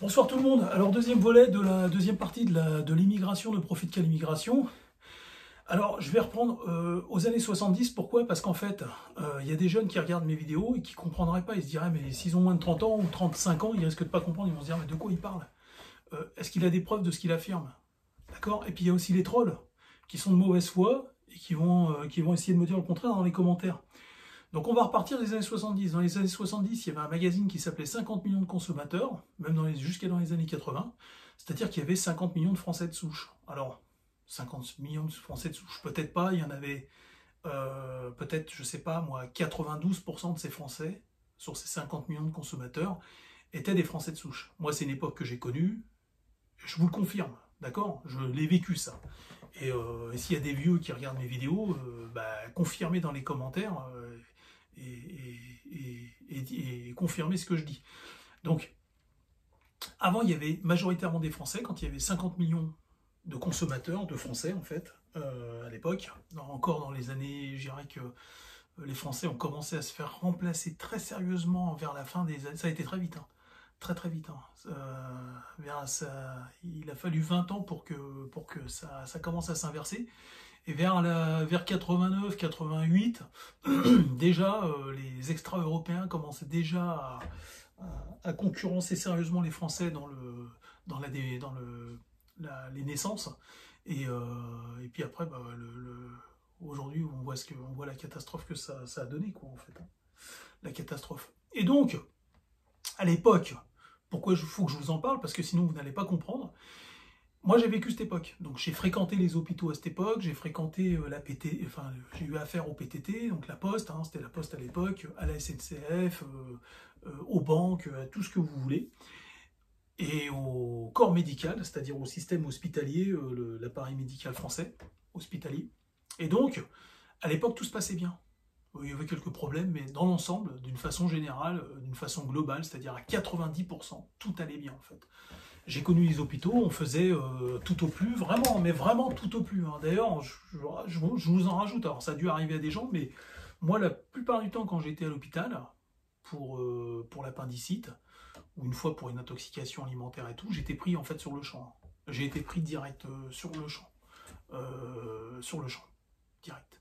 Bonsoir tout le monde. Alors deuxième volet de la deuxième partie de l'immigration, de Profit quelle immigration. Alors je vais reprendre aux années 70. Pourquoi? Parce qu'en fait, il y a des jeunes qui regardent mes vidéos et qui ne comprendraient pas. Ils se diraient, mais s'ils ont moins de 30 ans ou 35 ans, ils risquent de pas comprendre. Ils vont se dire, mais de quoi il parle? Est-ce qu'il a des preuves de ce qu'il affirme? D'accord? Et puis il y a aussi les trolls qui sont de mauvaise foi et qui vont essayer de me dire le contraire dans les commentaires. Donc on va repartir des années 70. Dans les années 70, il y avait un magazine qui s'appelait 50 millions de consommateurs, même jusqu'à dans les années 80, c'est-à-dire qu'il y avait 50 millions de Français de souche. Alors, 50 millions de Français de souche, peut-être pas, il y en avait peut-être, je sais pas moi, 92% de ces Français, sur ces 50 millions de consommateurs, étaient des Français de souche. Moi, c'est une époque que j'ai connue, je vous le confirme, d'accord? Je l'ai vécu ça. Et s'il y a des vieux qui regardent mes vidéos, confirmez dans les commentaires et confirmez ce que je dis. Donc, avant, il y avait majoritairement des Français, quand il y avait 50 millions de consommateurs, de Français en fait, à l'époque. Encore dans les années, je dirais que les Français ont commencé à se faire remplacer très sérieusement vers la fin des années. Ça a été très vite, hein. Très vite. Hein. Il a fallu 20 ans pour que ça commence à s'inverser. Et vers 89, 88, déjà, les extra-européens commençaient déjà à concurrencer sérieusement les Français dans les naissances. Et puis après, aujourd'hui, on voit la catastrophe que ça a donné, quoi, en fait. Hein. La catastrophe. Et donc, à l'époque, pourquoi il faut que je vous en parle? Parce que sinon, vous n'allez pas comprendre. Moi, j'ai vécu cette époque. Donc, j'ai fréquenté les hôpitaux à cette époque, j'ai fréquenté j'ai eu affaire au PTT, donc la Poste, hein, c'était la Poste à l'époque, à la SNCF, aux banques, à tout ce que vous voulez, et au corps médical, c'est-à-dire au système hospitalier, l'appareil médical français, hospitalier. Et donc, à l'époque, tout se passait bien. Il y avait quelques problèmes, mais dans l'ensemble, d'une façon générale, d'une façon globale, c'est-à-dire à 90%, tout allait bien en fait. J'ai connu les hôpitaux, on faisait tout au plus, vraiment, mais vraiment tout au plus. Hein. D'ailleurs, je vous en rajoute, alors ça a dû arriver à des gens, mais moi, la plupart du temps, quand j'étais à l'hôpital, pour l'appendicite, ou une fois pour une intoxication alimentaire et tout, j'étais pris en fait sur le champ. J'ai été pris direct sur le champ. Direct.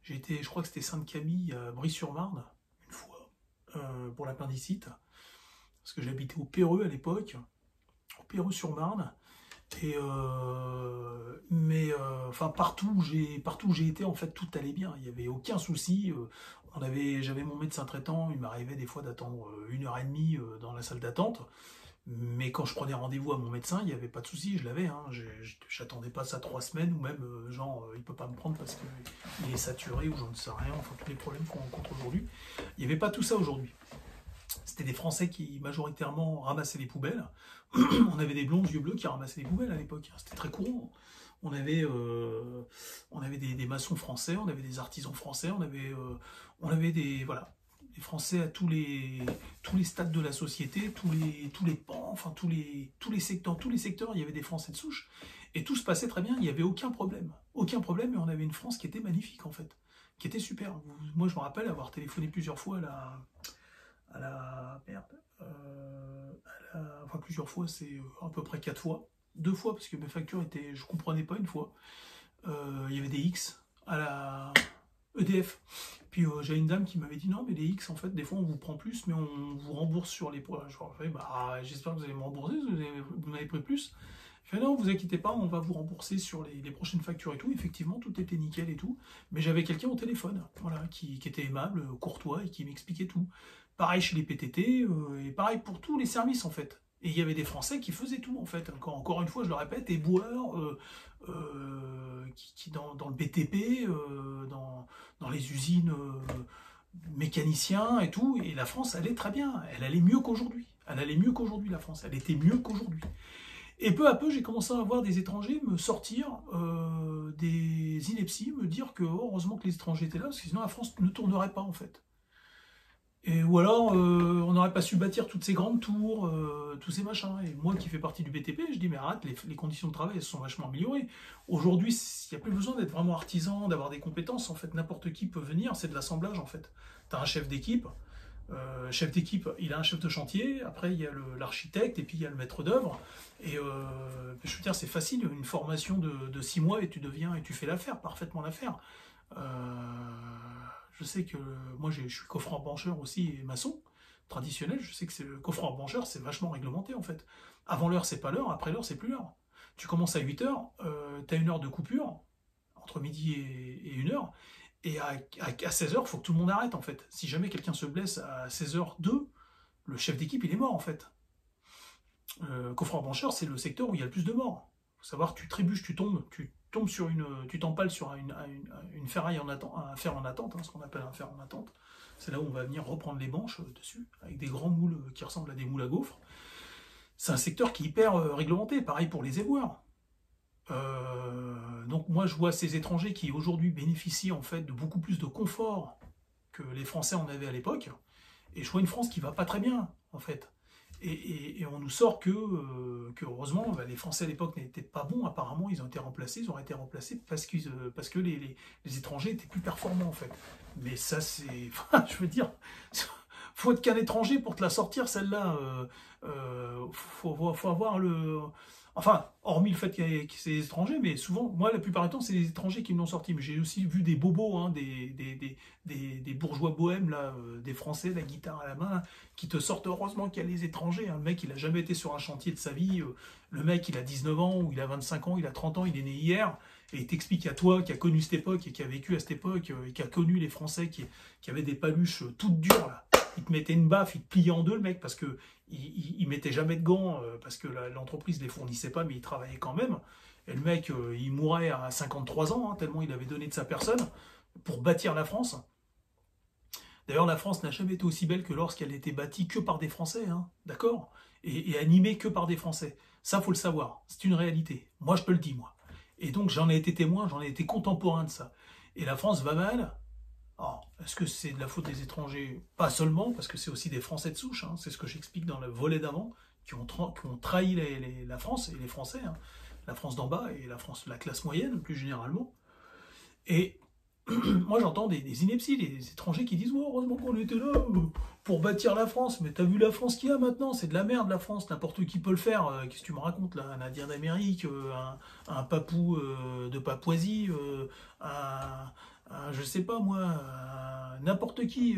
Je crois que c'était Sainte-Camille, à Brie-sur-Marne, une fois, pour l'appendicite, parce que j'habitais au Perreux à l'époque, au Perreux-sur-Marne, et enfin partout où j'ai été, en fait, tout allait bien, il n'y avait aucun souci. J'avais mon médecin traitant, il m'arrivait des fois d'attendre 1h30 dans la salle d'attente. Mais quand je prenais rendez-vous à mon médecin, il n'y avait pas de souci, je l'avais. Hein. J'attendais pas ça 3 semaines, ou même il peut pas me prendre parce qu'il est saturé ou j'en sais rien. Enfin, tous les problèmes qu'on rencontre aujourd'hui. Il n'y avait pas tout ça aujourd'hui. C'était des Français qui majoritairement ramassaient les poubelles. On avait des blonds yeux bleus qui ramassaient les poubelles à l'époque. C'était très courant. On avait des maçons français, on avait des artisans français, on avait des Français à tous les stades de la société, tous les pans, enfin tous les secteurs, il y avait des Français de souche, et tout se passait très bien, il n'y avait aucun problème, et on avait une France qui était magnifique en fait, qui était super. Moi je me rappelle avoir téléphoné plusieurs fois enfin plusieurs fois, c'est à peu près 4 fois, 2 fois parce que mes factures étaient, je comprenais pas une fois, il y avait des X à la EDF. Puis j'ai une dame qui m'avait dit non mais les X en fait des fois on vous prend plus mais on vous rembourse sur les points. Je leur ai fait j'espère que vous allez me rembourser, vous m'avez pris plus. Je fais non vous inquiétez pas, on va vous rembourser sur les prochaines factures et tout. Effectivement tout était nickel et tout, mais j'avais quelqu'un au téléphone, voilà, qui était aimable, courtois et qui m'expliquait tout. Pareil chez les PTT et pareil pour tous les services en fait. Et il y avait des Français qui faisaient tout en fait. Encore une fois je le répète, éboueurs, qui dans le BTP, dans les usines, mécaniciens et tout, et la France allait très bien, elle allait mieux qu'aujourd'hui. Elle allait mieux qu'aujourd'hui, la France, elle était mieux qu'aujourd'hui. Et peu à peu, j'ai commencé à voir des étrangers me sortir des inepties, me dire que heureusement que les étrangers étaient là, parce que sinon la France ne tournerait pas en fait. Ou alors, on n'aurait pas su bâtir toutes ces grandes tours, tous ces machins. Et moi qui fais partie du BTP, je dis, mais arrête, les conditions de travail, elles se sont vachement améliorées. Aujourd'hui, il n'y a plus besoin d'être vraiment artisan, d'avoir des compétences. En fait, n'importe qui peut venir, c'est de l'assemblage, en fait. Tu as un chef d'équipe, Chef d'équipe, il a un chef de chantier, après il y a l'architecte, et puis il y a le maître d'œuvre. Et je veux dire, c'est facile, une formation de 6 mois et tu fais l'affaire, parfaitement l'affaire. Je sais que moi je suis coffreur brancheur aussi et maçon traditionnel, je sais que le coffreur brancheur c'est vachement réglementé en fait. Avant l'heure c'est pas l'heure, après l'heure c'est plus l'heure. Tu commences à 8 heures, tu as 1 heure de coupure, entre midi et 1 heure, et à 16 heures, il faut que tout le monde arrête en fait. Si jamais quelqu'un se blesse à 16h02, le chef d'équipe il est mort en fait. Coffreur brancheur c'est le secteur où il y a le plus de morts. Faut savoir, tu trébuches, tu tombes sur tu t'empales sur une ferraille en attente, un fer en attente, hein, ce qu'on appelle un fer en attente. C'est là où on va venir reprendre les manches dessus, avec des grands moules qui ressemblent à des moules à gaufres. C'est un secteur qui est hyper réglementé, pareil pour les éboueurs. Donc moi je vois ces étrangers qui aujourd'hui bénéficient en fait de beaucoup plus de confort que les Français en avaient à l'époque, et je vois une France qui va pas très bien en fait. Et on nous sort que heureusement, les Français à l'époque n'étaient pas bons, apparemment ils ont été remplacés parce que les étrangers étaient plus performants en fait. Mais ça c'est, je veux dire, faut être qu'un étranger pour te la sortir celle-là, faut avoir le... Enfin, hormis le fait que c'est des étrangers, mais souvent, moi, la plupart du temps, c'est des étrangers qui me l'ont sorti. Mais j'ai aussi vu des bobos, hein, des bourgeois bohèmes, là, des Français, la guitare à la main, qui te sortent heureusement qu'il y a les étrangers. Hein. Le mec, il a jamais été sur un chantier de sa vie. Le mec, il a 19 ans, ou il a 25 ans, il a 30 ans, il est né hier. Et il t'explique à toi, qui a connu cette époque, et qui a vécu à cette époque, et qui a connu les Français qui avaient des paluches toutes dures, là. Il te mettait une baffe, il te pliait en deux, le mec, parce que il mettait jamais de gants, parce que l'entreprise les fournissait pas, mais il travaillait quand même. Et le mec, il mourait à 53 ans, hein, tellement il avait donné de sa personne pour bâtir la France. D'ailleurs, la France n'a jamais été aussi belle que lorsqu'elle était bâtie que par des Français, hein, d'accord, et animée que par des Français. Ça, faut le savoir, c'est une réalité. Moi, je te le dis, moi. Et donc, j'en ai été témoin, j'en ai été contemporain de ça. Et la France va mal. Alors, est-ce que c'est de la faute des étrangers? Pas seulement, parce que c'est aussi des Français de souche, hein, c'est ce que j'explique dans le volet d'avant, qui ont trahi la France et les Français, hein, la France d'en bas et la classe moyenne, plus généralement. Et moi, j'entends des inepties, des étrangers qui disent oh, « heureusement qu'on était là pour bâtir la France, mais t'as vu la France qu'il y a maintenant, c'est de la merde la France, n'importe qui peut le faire, qu'est-ce que tu me racontes là, un Indien d'Amérique, un Papou de Papouasie, je sais pas moi, n'importe qui,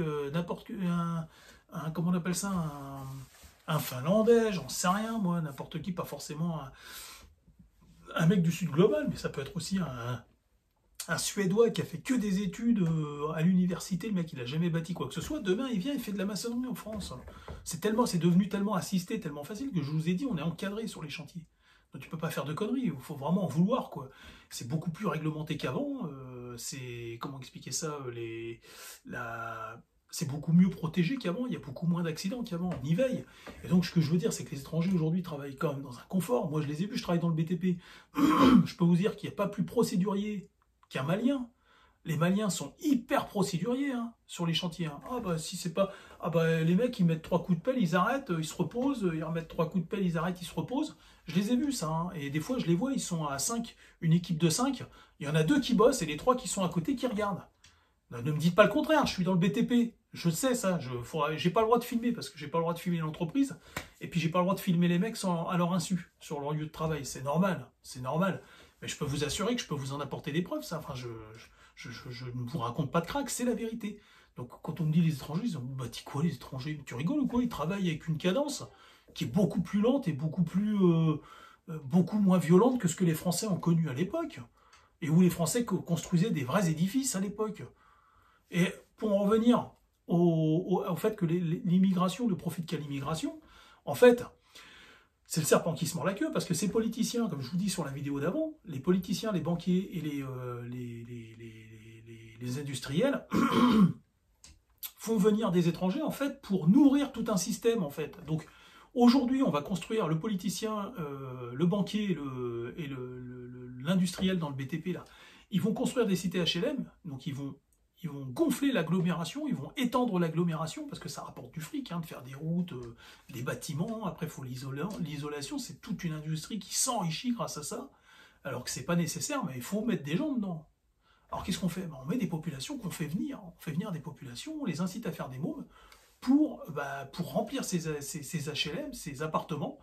comment on appelle ça, un Finlandais, j'en sais rien moi, n'importe qui, pas forcément un mec du Sud global, mais ça peut être aussi un Suédois qui a fait que des études à l'université, le mec il a jamais bâti quoi que ce soit, demain il vient, il fait de la maçonnerie en France. C'est devenu tellement assisté, tellement facile que je vous ai dit, on est encadré sur les chantiers. Donc tu peux pas faire de conneries, il faut vraiment en vouloir quoi. C'est beaucoup plus réglementé qu'avant, c'est, comment expliquer ça, c'est beaucoup mieux protégé qu'avant, il y a beaucoup moins d'accidents qu'avant, on y veille. Et donc ce que je veux dire, c'est que les étrangers aujourd'hui travaillent quand même dans un confort. Moi je les ai vus, je travaille dans le BTP. Je peux vous dire qu'il n'y a pas plus procédurier qu'un Malien. Les Maliens sont hyper procéduriers hein, sur les chantiers. Hein. Ah bah si c'est pas... Ah bah les mecs ils mettent 3 coups de pelle, ils arrêtent, ils se reposent, ils remettent 3 coups de pelle, ils arrêtent, ils se reposent. Je les ai vus ça, hein. Et des fois je les vois, ils sont à 5, une équipe de 5, il y en a 2 qui bossent et les 3 qui sont à côté qui regardent. Ne me dites pas le contraire, je suis dans le BTP, je sais ça, j'ai pas le droit de filmer parce que j'ai pas le droit de filmer l'entreprise, et puis j'ai pas le droit de filmer les mecs à leur insu, sur leur lieu de travail, c'est normal, mais je peux vous assurer que je peux vous en apporter des preuves, ça, enfin je ne vous raconte pas de crack, c'est la vérité. Donc quand on me dit les étrangers, ils ont bâti quoi les étrangers? Tu rigoles ou quoi? Ils travaillent avec une cadence qui est beaucoup plus lente et beaucoup moins violente que ce que les Français ont connu à l'époque, et où les Français construisaient des vrais édifices à l'époque. Et pour en revenir au fait que l'immigration ne profite qu'à l'immigration, en fait, c'est le serpent qui se mord la queue, parce que ces politiciens, comme je vous dis sur la vidéo d'avant, les politiciens, les banquiers et les industriels font venir des étrangers, en fait, pour nourrir tout un système, en fait. Donc, aujourd'hui, on va construire le politicien, le banquier et l'industriel dans le BTP, là. Ils vont construire des cités HLM, donc ils vont gonfler l'agglomération, ils vont étendre l'agglomération, parce que ça rapporte du fric, hein, de faire des routes, des bâtiments, après il faut l'isolation, c'est toute une industrie qui s'enrichit grâce à ça, alors que c'est pas nécessaire, mais il faut mettre des gens dedans. Alors qu'est-ce qu'on fait? On met des populations qu'on fait venir, on fait venir des populations, on les incite à faire des mômes, pour remplir ces HLM, ces appartements.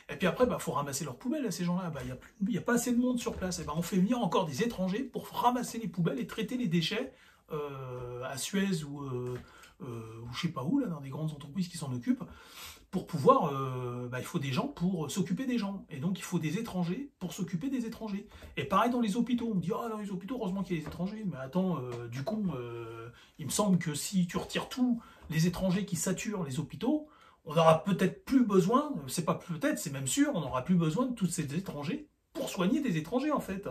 Et puis après, faut ramasser leurs poubelles à ces gens-là. Il y a pas assez de monde sur place. Et on fait venir encore des étrangers pour ramasser les poubelles et traiter les déchets à Suez ou je sais pas où, là, dans des grandes entreprises qui s'en occupent. Pour pouvoir, il faut des gens pour s'occuper des gens. Et donc, il faut des étrangers pour s'occuper des étrangers. Et pareil dans les hôpitaux. On me dit, dans les hôpitaux, heureusement qu'il y a des étrangers. Mais attends, du coup, il me semble que si tu retires tous les étrangers qui saturent les hôpitaux, on n'aura peut-être plus besoin, c'est pas peut-être, c'est même sûr, on n'aura plus besoin de tous ces étrangers pour soigner des étrangers, en fait.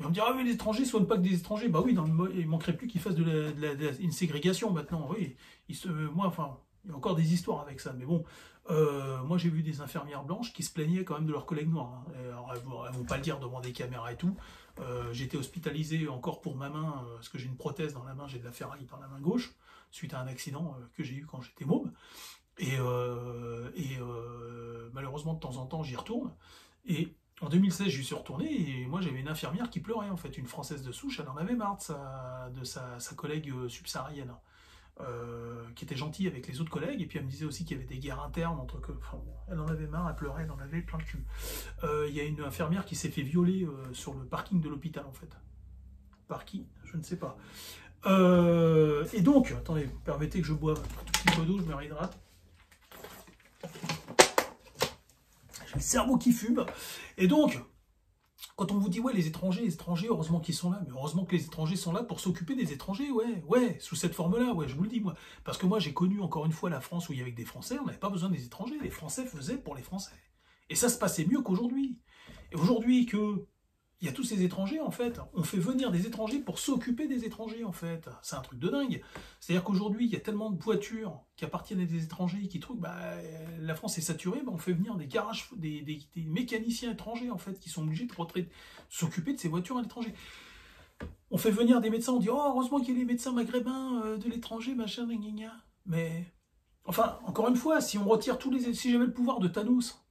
Et on me dit, ah oui, les étrangers ne soignent pas que des étrangers. Bah oui, il manquerait plus qu'ils fassent une ségrégation maintenant. Oui, il y a encore des histoires avec ça. Mais bon, moi j'ai vu des infirmières blanches qui se plaignaient quand même de leurs collègues noirs. Hein. Alors, elles vont pas le dire devant des caméras et tout. J'ai été hospitalisé encore pour ma main, parce que j'ai une prothèse dans la main, j'ai de la ferraille dans la main gauche, suite à un accident que j'ai eu quand j'étais môme. Et malheureusement, de temps en temps, j'y retourne. Et en 2016, j'y suis retourné, et moi, j'avais une infirmière qui pleurait, en fait, une Française de souche. Elle en avait marre de sa collègue subsaharienne, qui était gentille avec les autres collègues, et puis elle me disait aussi qu'il y avait des guerres internes entre... elle en avait marre, elle pleurait, elle en avait plein le cul. Il y a une infirmière qui s'est fait violer sur le parking de l'hôpital, en fait. Par qui? Je ne sais pas. Et donc, attendez, permettez que je boive un tout petit peu d'eau, je me réhydrate. J'ai le cerveau qui fume. Et donc, quand on vous dit, ouais, les étrangers, heureusement qu'ils sont là, mais heureusement que les étrangers sont là pour s'occuper des étrangers, ouais, sous cette forme-là, ouais, je vous le dis, moi. Parce que moi, j'ai connu encore une fois la France où il y avait des Français, on n'avait pas besoin des étrangers, les Français faisaient pour les Français. Et ça se passait mieux qu'aujourd'hui. Et aujourd'hui, il y a tous ces étrangers, en fait, on fait venir des étrangers pour s'occuper des étrangers, en fait. C'est un truc de dingue. C'est-à-dire qu'aujourd'hui, il y a tellement de voitures qui appartiennent à des étrangers qui trouvent, la France est saturée, on fait venir des garages, des mécaniciens étrangers, en fait, qui sont obligés de s'occuper de ces voitures à l'étranger. On fait venir des médecins, on dit, oh, heureusement qu'il y a les médecins maghrébins de l'étranger, machin, gna. Mais, enfin, encore une fois, si on retire si j'avais le pouvoir de Thanos,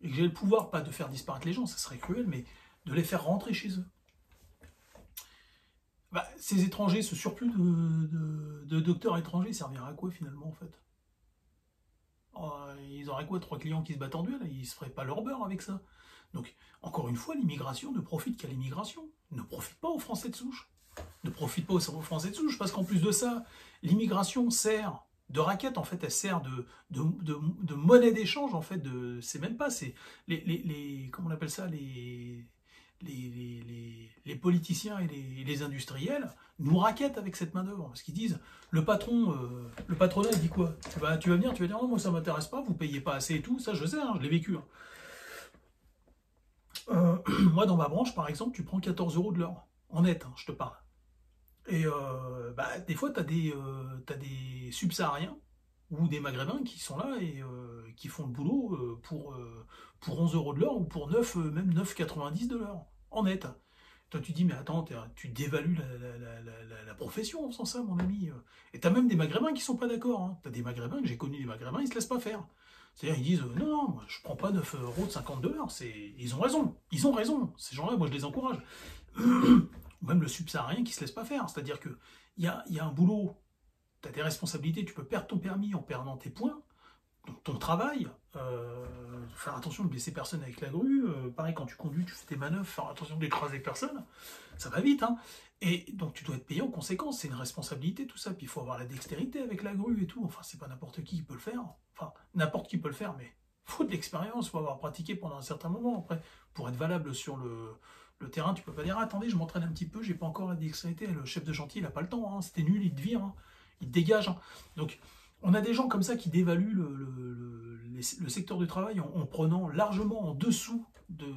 et que j'avais le pouvoir, pas de faire disparaître les gens, ça serait cruel, mais de les faire rentrer chez eux. Ces étrangers, ce surplus de docteurs étrangers, servirait à quoi finalement, en fait? Ils auraient quoi, 3 clients qui se battent en duel? Ils se feraient pas leur beurre avec ça. Donc, encore une fois, l'immigration ne profite qu'à l'immigration. Ne profite pas aux Français de souche. Ne profite pas aux Français de souche, parce qu'en plus de ça, l'immigration sert de raquette, en fait, elle sert de monnaie d'échange, en fait, c'est même pas, c'est comment on appelle ça, les politiciens et les industriels nous raquettent avec cette main-d'œuvre, parce qu'ils disent, le patronat, il dit quoi? Tu vas venir, tu vas dire, non, moi ça m'intéresse pas, vous payez pas assez et tout, ça je sais, hein, je l'ai vécu. Hein. Moi, dans ma branche, par exemple, tu prends 14 € de l'heure, en net, hein, je te parle. Et des fois, tu as des subsahariens ou des maghrébins qui sont là et qui font le boulot pour 11 € de l'heure ou pour 9, même 9,90 de l'heure, en net. Toi, tu dis, mais attends, tu dévalues la profession en faisant ça, mon ami. Et tu as même des maghrébins qui sont pas d'accord. Hein. Tu as des maghrébins, que j'ai connus des maghrébins, ils se laissent pas faire. C'est-à-dire, ils disent, non, moi, je prends pas 9 € de 50 de l'heure. Ils ont raison. Ils ont raison. Ces gens-là, moi, je les encourage. Ou même le subsaharien qui se laisse pas faire. C'est-à-dire qu'il y a un boulot, tu as des responsabilités, tu peux perdre ton permis en perdant tes points, donc ton travail, faire attention de blesser personne avec la grue, pareil quand tu conduis, tu fais tes manœuvres, faire attention d'écraser personne, ça va vite, hein. Et donc tu dois être payé en conséquence, c'est une responsabilité tout ça, puis il faut avoir la dextérité avec la grue et tout, enfin c'est pas n'importe qui peut le faire, enfin n'importe qui peut le faire, mais il faut de l'expérience, il faut avoir pratiqué pendant un certain moment, après, pour être valable sur le terrain, tu peux pas dire, ah, attendez, je m'entraîne un petit peu, j'ai pas encore la dextérité, le chef de chantier, il a pas le temps, hein, c'était nul, il te vire, hein, il te dégage. Hein. Donc, on a des gens comme ça qui dévaluent le secteur du travail en prenant largement en dessous de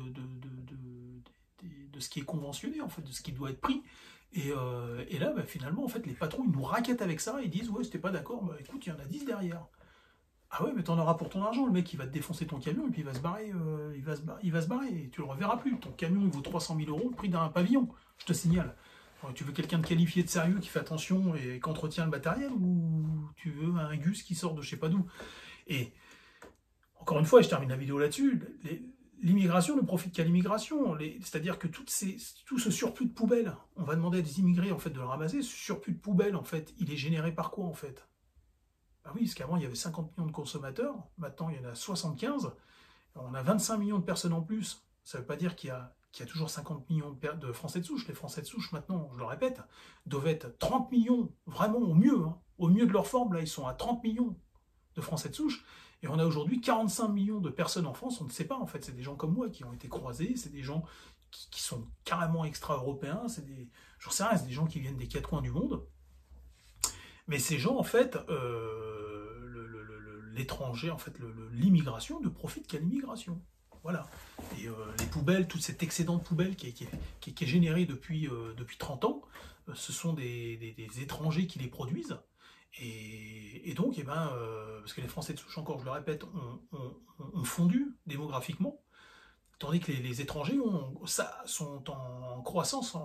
ce qui est conventionné, en fait, de ce qui doit être pris. Et là, finalement, en fait, les patrons, ils nous raquettent avec ça, ils disent, ouais, si t'es pas d'accord, écoute, il y en a 10 derrière. Ah ouais, mais t'en auras pour ton argent, le mec il va te défoncer ton camion et puis il va se barrer, et tu le reverras plus. Ton camion il vaut 300 000 € le prix d'un pavillon, je te signale. Alors, tu veux quelqu'un de qualifié, de sérieux, qui fait attention et qui entretient le matériel, ou tu veux un Gus qui sort de je sais pas d'où? Et encore une fois, je termine la vidéo là-dessus, l'immigration ne profite qu'à l'immigration, c'est-à-dire que tout ce surplus de poubelles, on va demander à des immigrés en fait de le ramasser, ce surplus de poubelles en fait, il est généré par quoi en fait? Ah oui, parce qu'avant, il y avait 50 millions de consommateurs, maintenant, il y en a 75, on a 25 millions de personnes en plus. Ça ne veut pas dire qu'il y a toujours 50 millions de Français de souche. Les Français de souche, maintenant, je le répète, doivent être 30 millions, vraiment au mieux. Hein. Au mieux de leur forme, là, ils sont à 30 millions de Français de souche. Et on a aujourd'hui 45 millions de personnes en France, on ne sait pas en fait. C'est des gens comme moi qui ont été croisés, c'est des gens qui sont carrément extra-européens, j'en sais rien, c'est des gens qui viennent des quatre coins du monde. Mais ces gens, en fait, l'étranger, en fait, l'immigration ne profite qu'à l'immigration. Voilà. Et les poubelles, tout cet excédent de poubelles qui est généré depuis 30 ans, ce sont des étrangers qui les produisent. Et donc, eh ben, parce que les Français de souche, encore je le répète, ont fondu démographiquement, tandis que les étrangers sont en croissance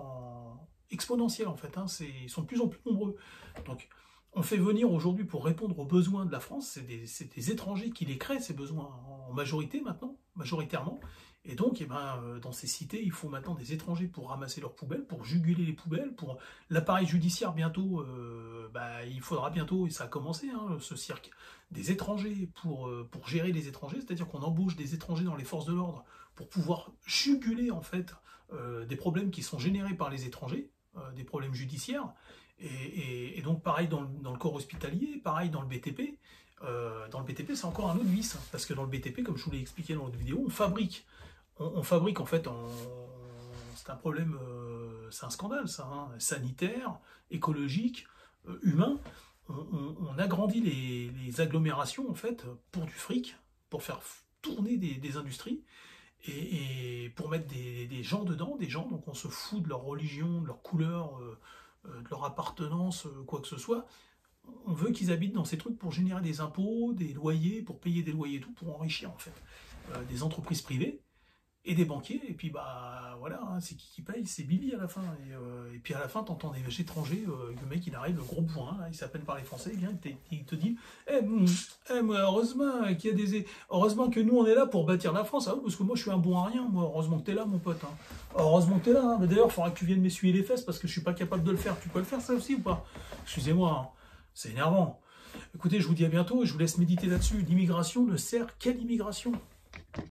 exponentielle en fait, hein, ils sont de plus en plus nombreux. Donc on fait venir aujourd'hui pour répondre aux besoins de la France, c'est des étrangers qui les créent ces besoins en majorité maintenant, majoritairement. Et donc, eh ben, dans ces cités, il faut maintenant des étrangers pour ramasser leurs poubelles, pour juguler les poubelles, pour l'appareil judiciaire bientôt, il faudra bientôt, et ça a commencé, hein, ce cirque, des étrangers pour gérer les étrangers, c'est-à-dire qu'on embauche des étrangers dans les forces de l'ordre pour pouvoir juguler en fait des problèmes qui sont générés par les étrangers, des problèmes judiciaires, et donc pareil dans le corps hospitalier, pareil dans le BTP. Dans le BTP, c'est encore un autre vice, parce que dans le BTP, comme je vous l'ai expliqué dans l'autre vidéo, on fabrique en fait, c'est un problème, c'est un scandale ça, hein, sanitaire, écologique, humain. On agrandit les agglomérations en fait pour du fric, pour faire tourner des industries, et pour mettre des gens dedans, donc on se fout de leur religion, de leur couleur, de leur appartenance, quoi que ce soit. On veut qu'ils habitent dans ces trucs pour générer des impôts, des loyers, pour payer des loyers et tout, pour enrichir en fait des entreprises privées et des banquiers, et puis bah voilà, hein, c'est qui paye, c'est Billy à la fin, et puis à la fin t'entends des étrangers, le mec il arrive, le gros bourrin, il s'appelle par les Français, il vient, il te dit moi, heureusement qu'il y a heureusement que nous on est là pour bâtir la France, ah oui, parce que moi je suis un bon à rien, moi, heureusement que t'es là mon pote, hein. Heureusement que t'es là, hein. Mais d'ailleurs il faudra que tu viennes m'essuyer les fesses parce que je suis pas capable de le faire, tu peux le faire ça aussi ou pas? Excusez-moi, hein. C'est énervant. Écoutez, je vous dis à bientôt et je vous laisse méditer là-dessus. L'immigration ne sert qu'à l'immigration.